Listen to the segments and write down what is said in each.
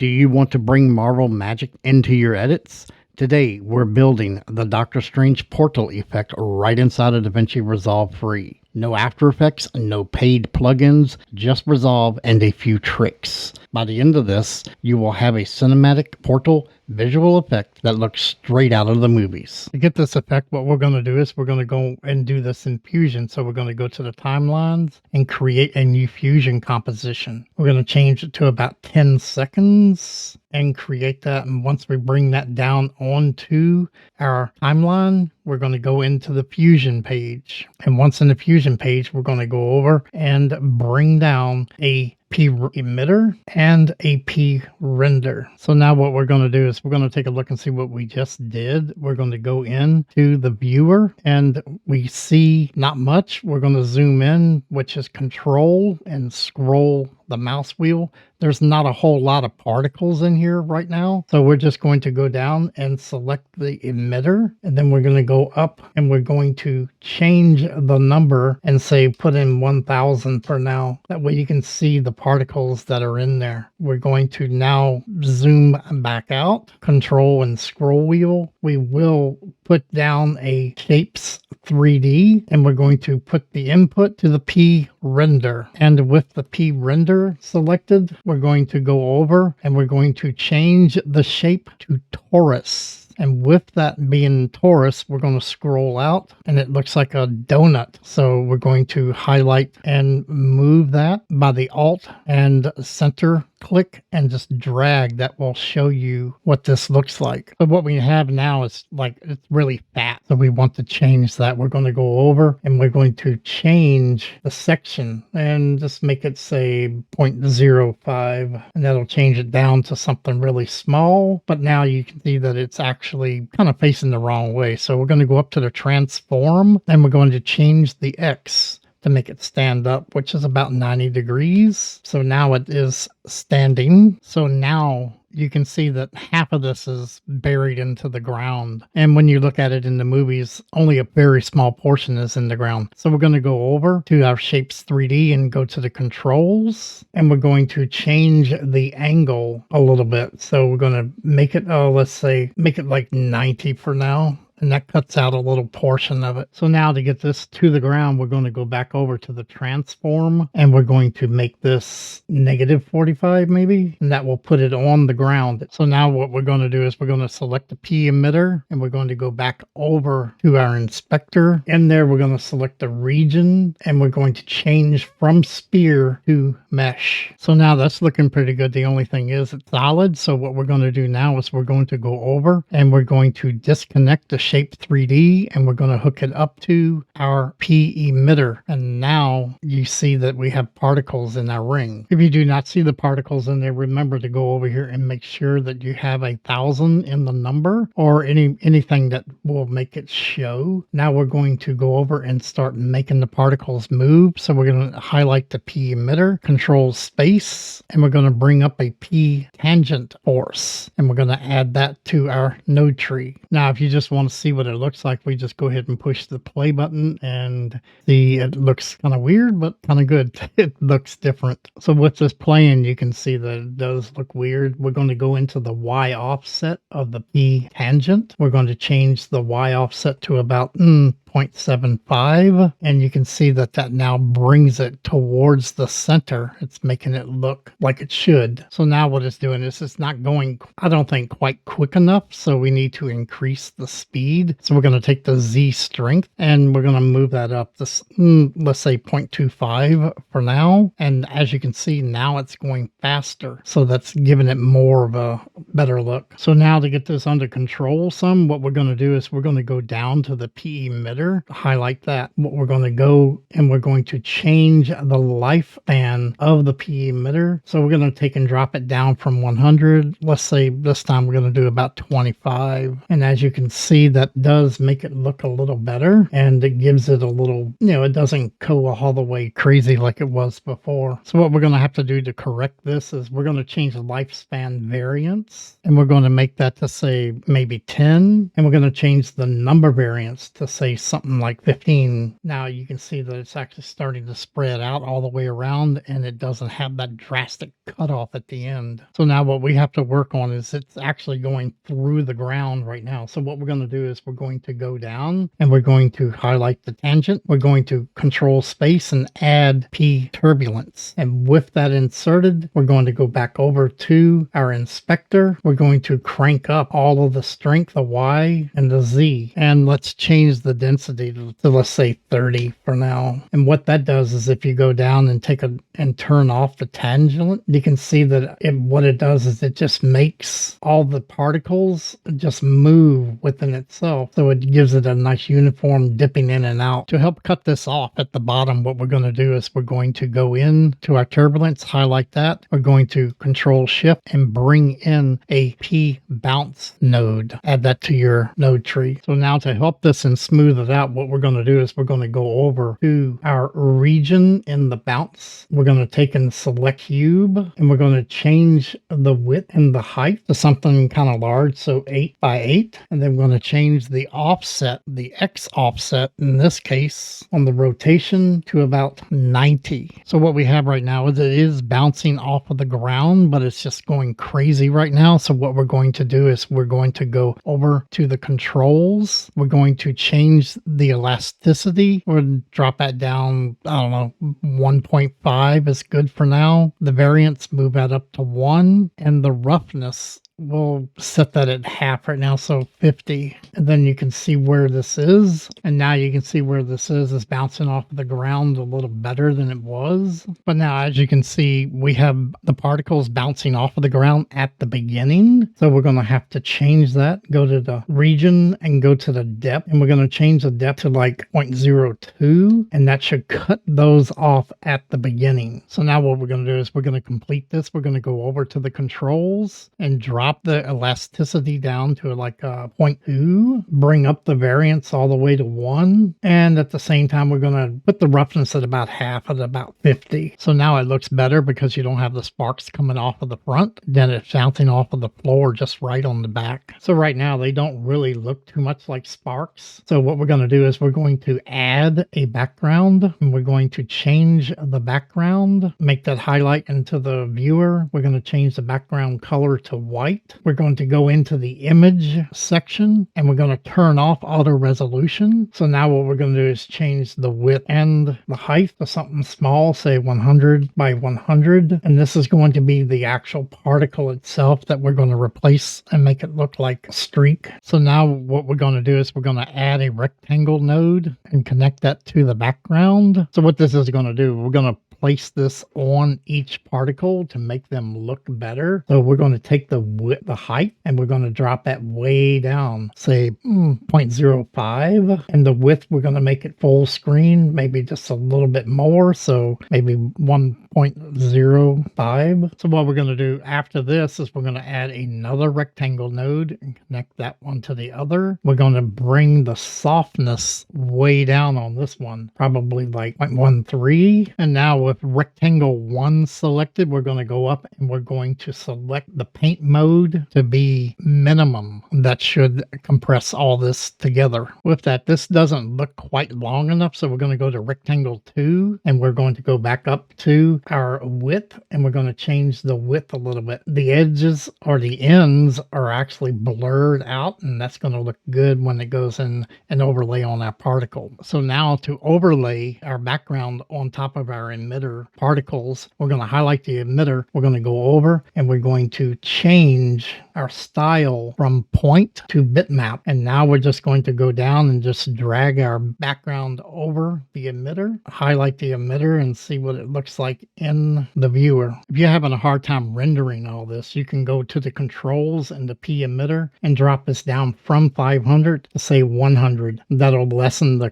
Do you want to bring Marvel magic into your edits? Today, we're building the Doctor Strange portal effect right inside of DaVinci Resolve Free. No After Effects, no paid plugins, just Resolve and a few tricks. By the end of this, you will have a cinematic portal visual effect that looks straight out of the movies. To get this effect, what we're going to do is we're going to go and do this in Fusion. So we're going to go to the timelines and create a new Fusion composition. We're going to change it to about 10 seconds and create that. And once we bring that down onto our timeline, we're going to go into the Fusion page. And once in the Fusion page, we're going to go over and bring down a P emitter and a P render. So now what we're going to do is we're going to take a look and see what we just did. We're going to go into the viewer and we see not much. We're going to zoom in, which is control and scroll the mouse wheel. There's not a whole lot of particles in here right now. So we're just going to go down and select the emitter. And then we're going to go up and we're going to change the number and say put in 1000 for now. That way you can see the particles that are in there. We're going to now zoom back out, control and scroll wheel. We will put down a shapes 3D and we're going to put the input to the P render. And with the P render selected, we're going to go over and we're going to change the shape to torus. And with that being torus, we're going to scroll out and it looks like a donut. So we're going to highlight and move that by the Alt and center click and just drag. That will show you what this looks like. But what we have now is like it's really fat. So we want to change that. We're going to go over and we're going to change the section and just make it say 0.05 and that'll change it down to something really small. But now you can see that it's actually kind of facing the wrong way. So we're going to go up to the transform and we're going to change the X to make it stand up, which is about 90 degrees. So now it is standing. So now you can see that half of this is buried into the ground. And when you look at it in the movies, only a very small portion is in the ground. So we're going to go over to our shapes 3D and go to the controls. And we're going to change the angle a little bit. So we're going to make it, let's say, make it like 90 for now. And that cuts out a little portion of it. So now to get this to the ground, we're going to go back over to the transform and we're going to make this -45 maybe, and that will put it on the ground. So now what we're going to do is we're going to select the P emitter and we're going to go back over to our inspector. In there, we're going to select the region and we're going to change from sphere to mesh. So now that's looking pretty good. The only thing is it's solid. So what we're going to do now is we're going to go over and we're going to disconnect the shape 3D and we're going to hook it up to our P emitter. And now you see that we have particles in our ring. If you do not see the particles in there, remember to go over here and make sure that you have 1000 in the number or anything that will make it show. Now we're going to go over and start making the particles move. So we're going to highlight the P emitter, control space, and we're going to bring up a P tangent force and we're going to add that to our node tree. Now if you just want to see what it looks like, we just go ahead and push the play button and see it looks kind of weird but kind of good. It looks different. So with this playing, you can see that it does look weird. We're going to go into the Y offset of the P tangent. We're going to change the Y offset to about 0.75 and you can see that that now brings it towards the center. It's making it look like it should. So now what it's doing is it's not going, I don't think, quite quick enough, so we need to increase the speed. So we're going to take the Z strength and we're going to move that up this let's say 0.25 for now. And as you can see, now it's going faster, so that's giving it more of a better look. So now to get this under control some, what we're going to do is we're going to go down to the P emitter, highlight that. What we're going to go and we're going to change the lifespan of the P emitter. So we're going to take and drop it down from 100. Let's say this time we're going to do about 25. And as you can see, that does make it look a little better and it gives it a little, it doesn't go all the way crazy like it was before. So what we're going to have to do to correct this is we're going to change the lifespan variance and we're going to make that to say maybe 10, and we're going to change the number variance to say something like 15. Now you can see that it's actually starting to spread out all the way around, and it doesn't have that drastic cutoff at the end. So now what we have to work on is it's actually going through the ground right now. So what we're going to do is we're going to go down and we're going to highlight the tangent. We're going to control space and add P turbulence. And with that inserted, we're going to go back over to our inspector. We're going to crank up all of the strength, the Y and the Z. And let's change the density to let's say 30 for now. And what that does is if you go down and turn off the tangent, you can see that what it does is it just makes all the particles just move within itself. So it gives it a nice uniform dipping in and out. To help cut this off at the bottom, what we're going to do is we're going to go in to our turbulence, highlight that. We're going to Control Shift and bring in a P bounce node. Add that to your node tree. So now to help this and smooth it out, what we're going to do is we're going to go over to our region in the bounce. We're going to take and select cube, and we're going to change the width and the height to something kind of large, so 8 by 8. And then we're going to change the offset, the X offset in this case, on the rotation to about 90. So what we have right now is it is bouncing off of the ground, but it's just going crazy right now. So what we're going to do is we're going to go over to the controls. We're going to change the elasticity. We'll drop that down, I don't know, 1.5 is good for now. The variance, move that up to 1, and the roughness, we'll set that at half right now, so 50. And then you can see where this is. And now you can see where this is bouncing off of the ground a little better than it was. But now, as you can see, we have the particles bouncing off of the ground at the beginning. So we're going to have to change that. Go to the region and go to the depth. And we're going to change the depth to like 0.02. And that should cut those off at the beginning. So now what we're going to do is we're going to complete this. We're going to go over to the controls and drop the elasticity down to like a 0.2, bring up the variance all the way to 1, and at the same time we're going to put the roughness at about half, at about 50. So now it looks better because you don't have the sparks coming off of the front, then it's bouncing off of the floor just right on the back. So right now they don't really look too much like sparks. So what we're going to do is we're going to add a background, and we're going to change the background, make that highlight into the viewer. We're going to change the background color to white. We're going to go into the image section and we're going to turn off auto resolution. So now what we're going to do is change the width and the height to something small, say 100 by 100. And this is going to be the actual particle itself that we're going to replace and make it look like a streak. So now what we're going to do is we're going to add a rectangle node and connect that to the background. So what this is going to do, we're going to place this on each particle to make them look better. So we're going to take the width, the height, and we're going to drop that way down, say 0.05. And the width, we're going to make it full screen, maybe just a little bit more. So maybe 1.05. So what we're going to do after this is we're going to add another rectangle node and connect that one to the other. We're going to bring the softness way down on this one, probably like 0.13. And now with rectangle 1 selected, we're going to go up and we're going to select the paint mode to be minimum. That should compress all this together. With that, this doesn't look quite long enough, so we're going to go to rectangle 2 and we're going to go back up to our width and we're going to change the width a little bit. The edges or the ends are actually blurred out, and that's going to look good when it goes in an overlay on our particle. So now to overlay our background on top of our emitter particles, we're going to highlight the emitter. We're going to go over and we're going to change our style from point to bitmap. And now we're just going to go down and just drag our background over the emitter, highlight the emitter, and see what it looks like in the viewer. If you're having a hard time rendering all this, you can go to the controls and the P emitter and drop this down from 500 to say 100. That'll lessen the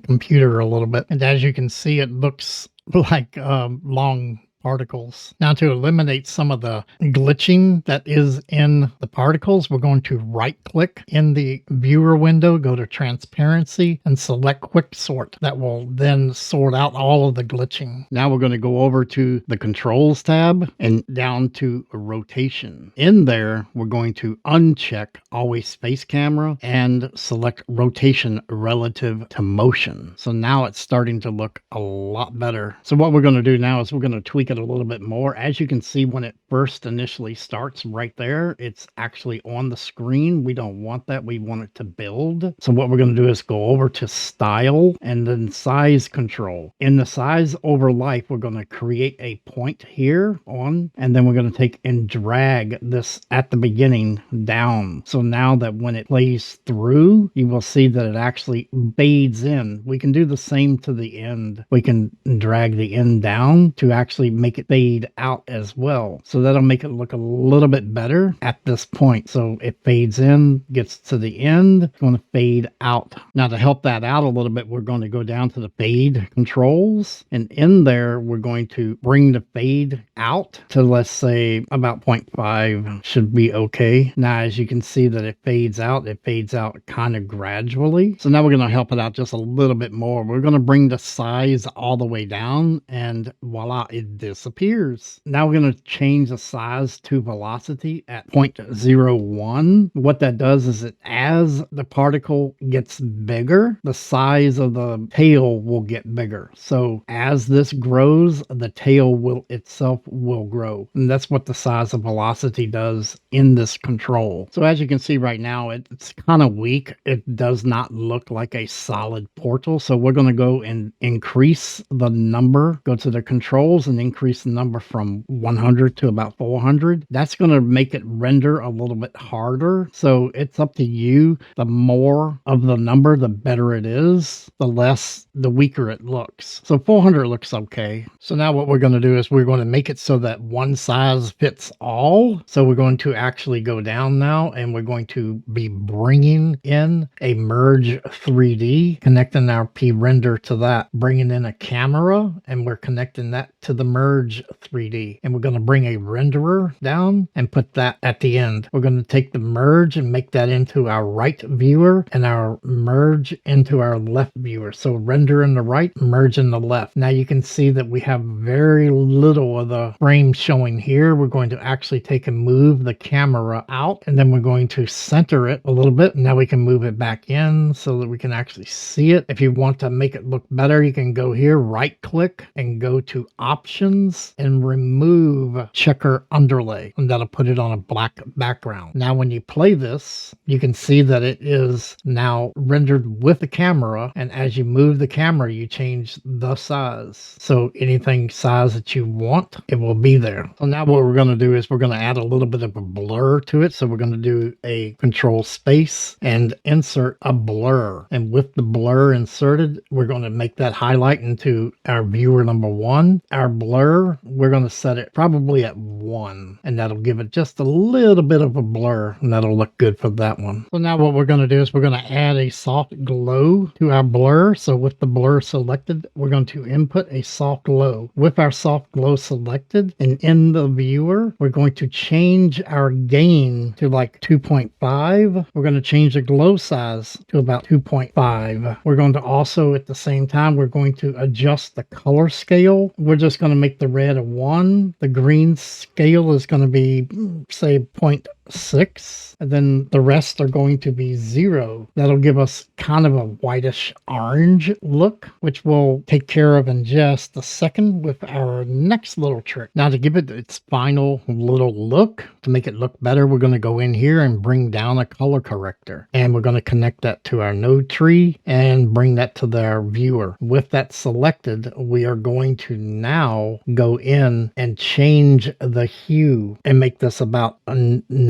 computer a little bit. And as you can see, it looks like long particles. Now, to eliminate some of the glitching that is in the particles, we're going to right click in the viewer window, go to transparency, and select quick sort. That will then sort out all of the glitching. Now we're going to go over to the controls tab and down to rotation. In there, we're going to uncheck always face camera and select rotation relative to motion. So now it's starting to look a lot better. So what we're going to do now is we're going to tweak it a little bit more. As you can see, when it first initially starts right there, it's actually on the screen. We don't want that. We want it to build. So what we're going to do is go over to style and then size control. In the size over life, we're going to create a point here on, and then we're going to take and drag this at the beginning down. So now that when it plays through, you will see that it actually fades in. We can do the same to the end. We can drag the end down to actually make it fade out as well. So that'll make it look a little bit better at this point. So it fades in, gets to the end, it's going to fade out. Now to help that out a little bit, we're going to go down to the fade controls, and in there we're going to bring the fade out to, let's say, about 0.5 should be okay. Now as you can see that it fades out kind of gradually. So now we're going to help it out just a little bit more. We're going to bring the size all the way down, and voila, it disappears. Now we're going to change the size to velocity at 0.01. What that does is that as the particle gets bigger, the size of the tail will get bigger. So as this grows, the tail will itself will grow. And that's what the size of velocity does in this control. So as you can see right now, it's kind of weak. It does not look like a solid portal. So we're going to go and increase the number, go to the controls and increase the number from 100 to about 400. That's going to make it render a little bit harder. So it's up to you. The more of the number, the better it is. The weaker it looks. So 400 looks okay. So now what we're going to do is we're going to make it so that one size fits all. So we're going to actually go down now, and we're going to be bringing in a merge 3D, connecting our P-render to that, bringing in a camera, and we're connecting that to the merge 3D. And we're going to bring a renderer down and put that at the end. We're going to take the merge and make that into our right viewer and our merge into our left viewer. So render in the right, merge in the left. Now you can see that we have very little of the frame showing here. We're going to actually take and move the camera out, and then we're going to center it a little bit. Now we can move it back in so that we can actually see it. If you want to make it look better, you can go here, right click, and go to options and remove checker underlay, and that'll put it on a black background. Now when you play this, you can see that it is now rendered with the camera, and as you move the camera, you change the size. So anything size that you want, it will be there. So now what we're going to do is we're going to add a little bit of a blur to it. So we're going to do a control space and insert a blur. And with the blur inserted, we're going to make that highlight into our viewer number 1. Our blur, we're going to set it probably at 1, and that'll give it just a little bit of a blur, and that'll look good for that one. So now what we're going to do is we're going to add a soft glow to our blur. So with the blur selected, we're going to input a soft glow. With our soft glow selected and in the viewer, we're going to change our gain to like 2.5. We're going to change the glow size to about 2.5. We're going to also, at the same time, we're going to adjust the color scale. We're just going to make the red a 1. The green scale is going to be, say, 0.6, and then the rest are going to be 0. That'll give us kind of a whitish orange look, which we'll take care of in just a second with our next little trick. Now to give it its final little look, to make it look better, we're going to go in here and bring down a color corrector, and we're going to connect that to our node tree and bring that to their viewer. With that selected, we are going to now go in and change the hue and make this about a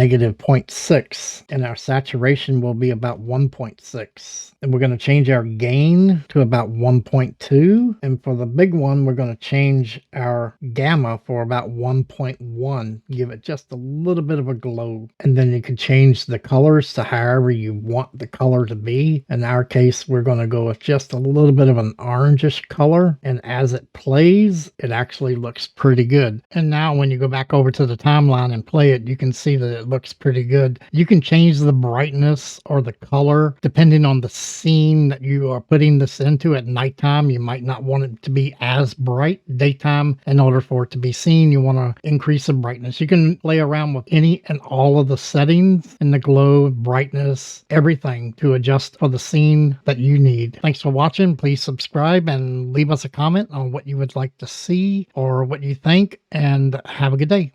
negative 0.6, and our saturation will be about 1.6. And we're going to change our gain to about 1.2. And for the big one, we're going to change our gamma for about 1.1. Give it just a little bit of a glow. And then you can change the colors to however you want the color to be. In our case, we're going to go with just a little bit of an orangish color. And as it plays, it actually looks pretty good. And now when you go back over to the timeline and play it, you can see that it looks pretty good. You can change the brightness or the color depending on the scene that you are putting this into. At nighttime, you might not want it to be as bright. Daytime, in order for it to be seen, you want to increase the brightness. You can play around with any and all of the settings and the glow, brightness, everything to adjust for the scene that you need. Thanks for watching. Please subscribe and leave us a comment on what you would like to see or what you think, and have a good day.